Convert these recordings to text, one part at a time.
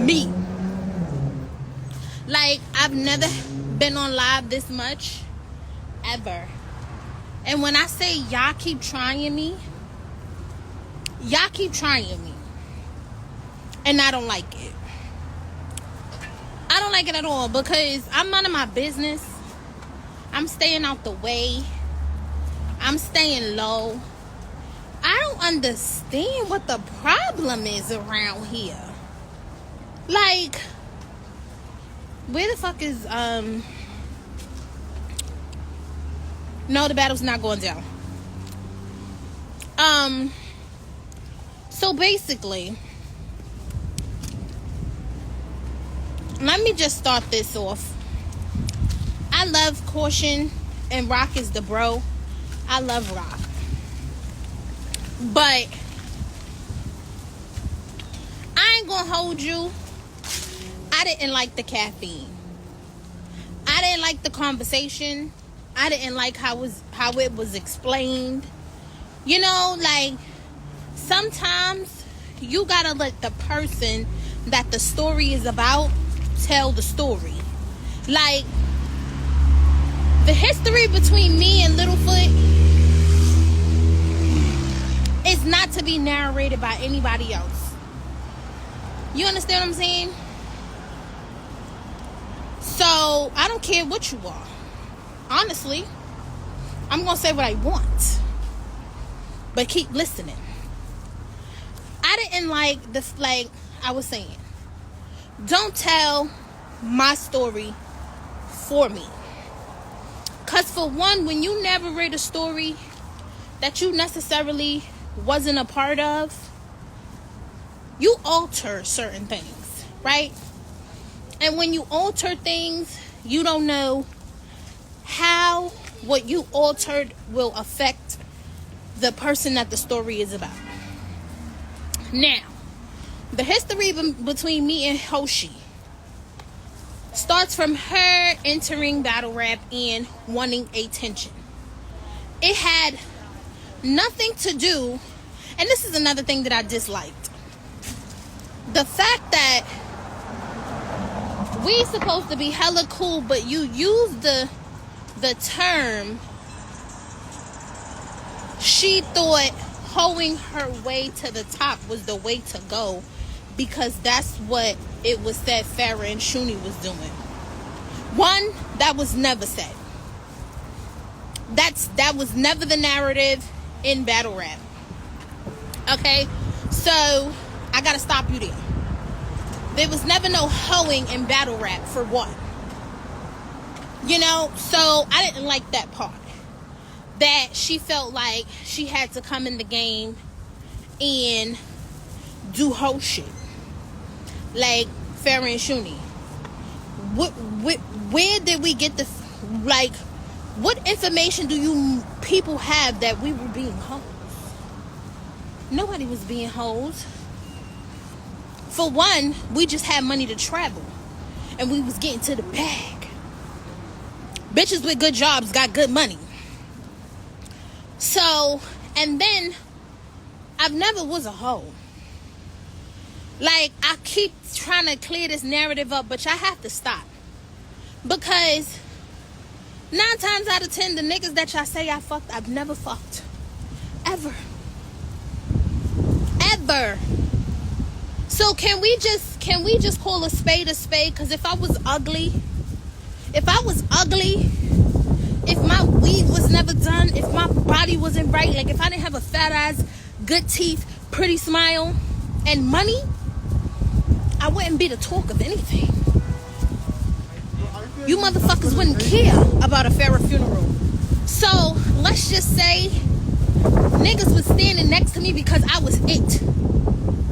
Me. Like, I've never been on live this much. Ever. And when I say y'all keep trying me, y'all keep trying me. And I don't like it. I don't like it at all because I'm minding my business. I'm staying out the way. I'm staying low. I don't understand what the problem is around here. Like, where the fuck is, no, the battle's not going down. So basically, let me just start this off. I love Caution, and Rock is the bro. I love Rock. But I ain't gonna hold you. I didn't like the caffeine. I didn't like the conversation. I didn't like how it was explained. You know, like, sometimes you gotta let the person that the story is about tell the story. Like, the history between me and Littlefoot is not to be narrated by anybody else. You understand what I'm saying? So, I don't care what you are. Honestly, I'm going to say what I want. But keep listening. I didn't like this, like I was saying. Don't tell my story for me. Because for one, when you narrate a story that you necessarily wasn't a part of, you alter certain things, right? And when you alter things, you don't know how what you altered will affect the person that the story is about. Now, the history between me and Hoshi starts from her entering battle rap and wanting attention. It had nothing to do, and this is another thing that I disliked. The fact that we supposed to be hella cool, but you use the term, she thought hoeing her way to the top was the way to go because that's what it was said Phara and Shuni was doing. One, that was never said. That was never the narrative in battle rap. Okay? So, I gotta stop you there. There was never no hoeing in battle rap for one. You know, so I didn't like that part. That she felt like she had to come in the game and do whole shit. Like Phara and Shuni. Where did we get the, like, what information do you people have that we were being hoes? Nobody was being hoes. For one, we just had money to travel. And we was getting to the bag. Bitches with good jobs got good money. So, and then, I've never was a hoe. Like, I keep trying to clear this narrative up, but y'all have to stop. Because 9 times out of 10, the niggas that y'all say I fucked, I've never fucked. Ever. Ever. So can we just call a spade a spade? Because if I was ugly, if my weed was never done, if my body wasn't right, like if I didn't have a fat ass, good teeth, pretty smile, and money, I wouldn't be the talk of anything. You motherfuckers wouldn't care about a Phara funeral. So, let's just say niggas was standing next to me because I was it.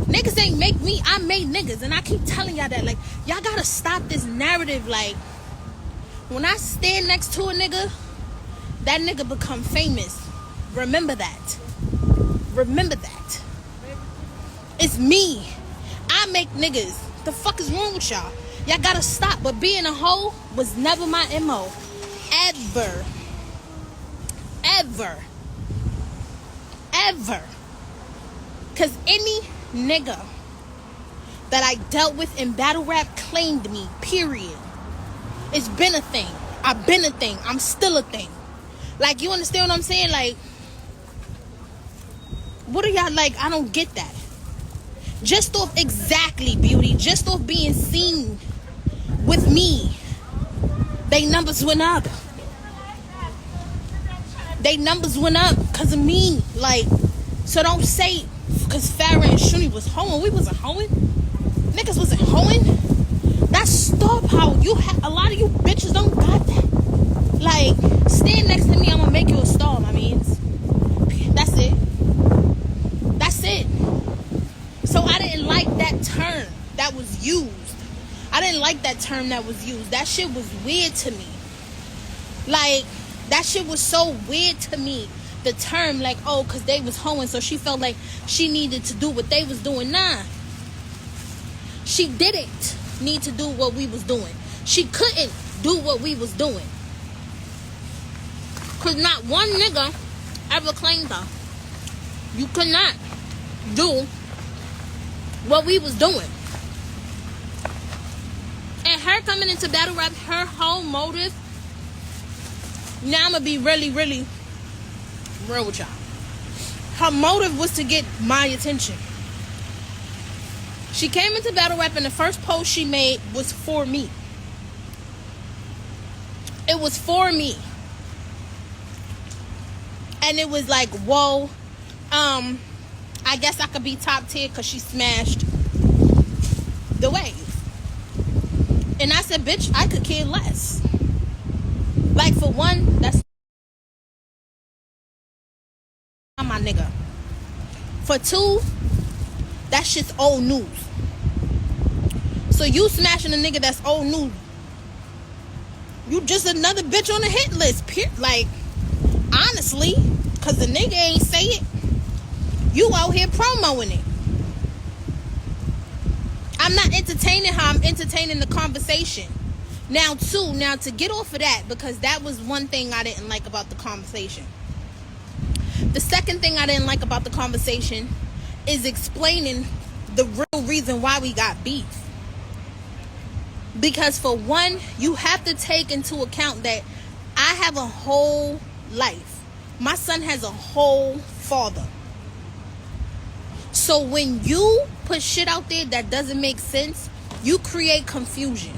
Niggas ain't make me, I made niggas. And I keep telling y'all that, like, y'all gotta stop this narrative. Like, when I stand next to a nigga, that nigga become famous. Remember that. Remember that. It's me. I make niggas. The fuck is wrong with y'all? Y'all gotta stop. But being a hoe was never my MO. Ever. Ever. Ever. Cause any nigga that I dealt with in battle rap claimed me, period. It's been a thing. I've been a thing. I'm still a thing. Like, you understand what I'm saying? Like, what are y'all like? I don't get that. Just off, exactly, beauty, just off being seen with me, they numbers went up. They numbers went up because of me. Like, so don't say because Phara and Shuni was hoeing. We wasn't hoeing. Niggas wasn't hoeing. That's star power. You a lot of you bitches don't got that. Like, stand next to me, I'm gonna make you a star, my means. That's it. That's it. So I didn't like that term that was used. I didn't like that term that was used. That shit was weird to me. Like, that shit was so weird to me. The term, like, oh, because they was hoeing, so she felt like she needed to do what they was doing. Nah. She didn't need to do what we was doing. She couldn't do what we was doing. Because not one nigga ever claimed her. You could not do what we was doing. And her coming into battle rap, her whole motive, now I'm going to be really, really real with y'all. Her motive was to get my attention. She came into battle rap and the first post she made was for me. It was for me. And it was like, whoa, I guess I could be top tier because she smashed the wave. And I said, bitch, I could care less. Like, for one, that's my nigga. For two, that shit's old news. So you smashing a nigga that's old news, you just another bitch on the hit list. Like, honestly, because the nigga ain't say it, you out here promoting it. I'm not entertaining her, I'm entertaining the conversation. Now, to get off of that, because that was one thing I didn't like about the conversation. The second thing I didn't like about the conversation is explaining the real reason why we got beef. Because for one, you have to take into account that I have a whole life. My son has a whole father. So when you put shit out there that doesn't make sense, you create confusion.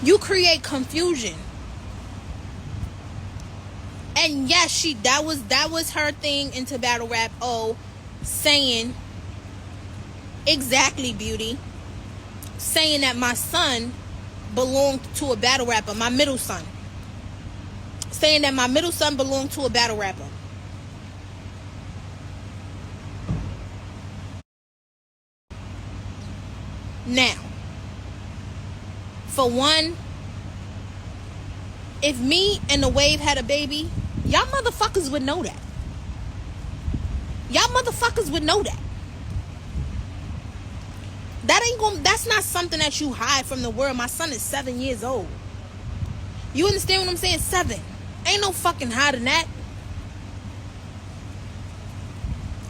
You create confusion. And yes, that was her thing into battle rap. Oh, saying exactly, beauty. Saying that my son belonged to a battle rapper, my middle son. Saying that my middle son belonged to a battle rapper. Now, for one, if me and the wave had a baby, y'all motherfuckers would know that. Y'all motherfuckers would know that. That's not something that you hide from the world. My son is 7 years old. You understand what I'm saying? 7. Ain't no fucking hiding that.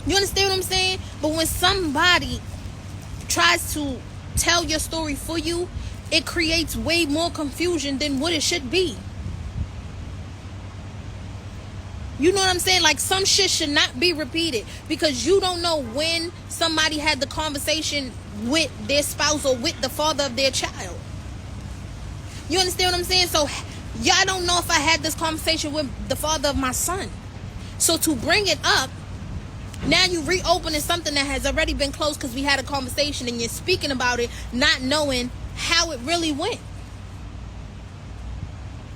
You understand what I'm saying? But when somebody tries to tell your story for you, it creates way more confusion than what it should be. You know what I'm saying? Like, some shit should not be repeated because you don't know when somebody had the conversation with their spouse or with the father of their child. You understand what I'm saying? So y'all don't know if I had this conversation with the father of my son. So to bring it up, now you reopening something that has already been closed because we had a conversation and you're speaking about it, not knowing how it really went.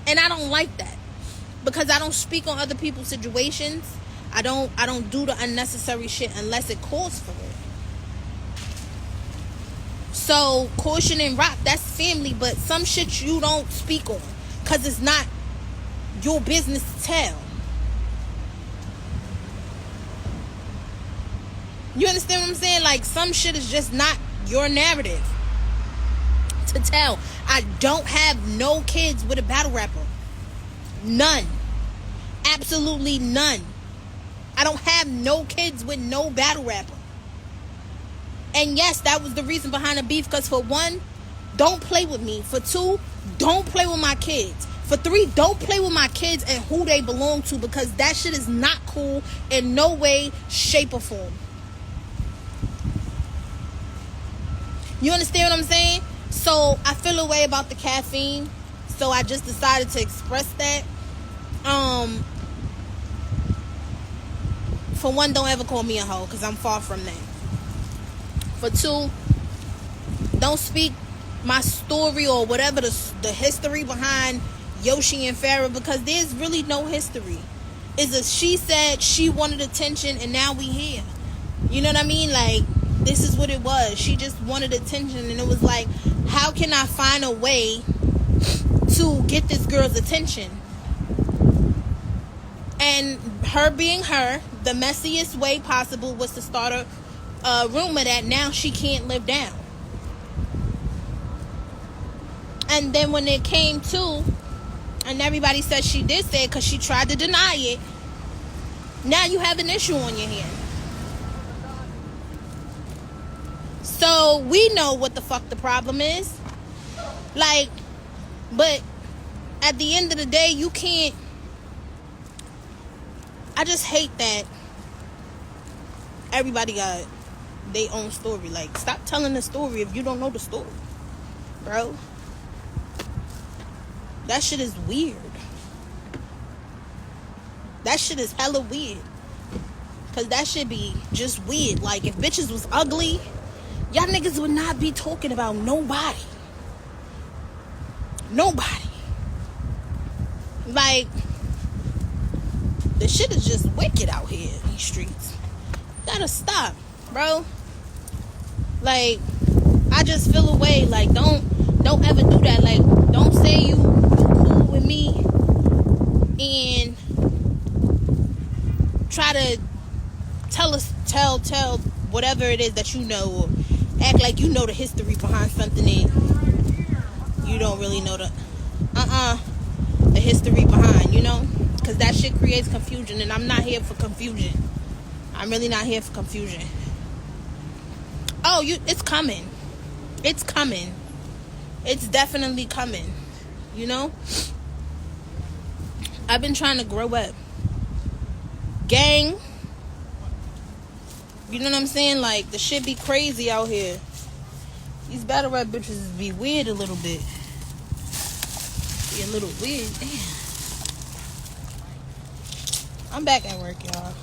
And I don't like that. Because I don't speak on other people's situations. I don't do the unnecessary shit unless it calls for it. So, Caution and Rock, that's family, but some shit you don't speak on. Because it's not your business to tell. You understand what I'm saying? Like, some shit is just not your narrative to tell. I don't have no kids with a battle rapper. None. Absolutely none. I don't have no kids with no battle rapper. And yes, that was the reason behind the beef. Because for one, don't play with me. For two, don't play with my kids. For three, don't play with my kids and who they belong to, because that shit is not cool in no way, shape, or form. You understand what I'm saying? So I feel a way about the caffeine. So I just decided to express that. For one, don't ever call me a hoe, because I'm far from that. For two, don't speak my story or whatever the history behind Yoshi and Phara, because there's really no history. It's a she said, she wanted attention, and now we here. You know what I mean? Like, this is what it was. She just wanted attention, and it was like, how can I find a way to get this girl's attention? And her being her, the messiest way possible was to start a rumor that now she can't live down. And then when it came to, and everybody said she did say it because she tried to deny it, now you have an issue on your hand. So we know what the fuck the problem is. Like, but at the end of the day, you can't. I just hate that everybody got their own story. Like, stop telling the story if you don't know the story, bro. That shit is weird. That shit is hella weird. Because that shit be just weird. Like, if bitches was ugly, y'all niggas would not be talking about nobody. Nobody. Like, the shit is just wicked out here in these streets. Gotta stop, bro. Like, I just feel away. Like, don't ever do that. Like, don't say you cool with me and try to tell whatever it is that you know, or act like you know the history behind something that you don't really know the history behind, you know? Because that shit creates confusion, and I'm not here for confusion. I'm really not here for confusion. Oh, it's coming. It's coming. It's definitely coming. You know? I've been trying to grow up. Gang. You know what I'm saying? Like, the shit be crazy out here. These battle rap bitches be weird a little bit. Be a little weird. Damn. I'm back at work, y'all.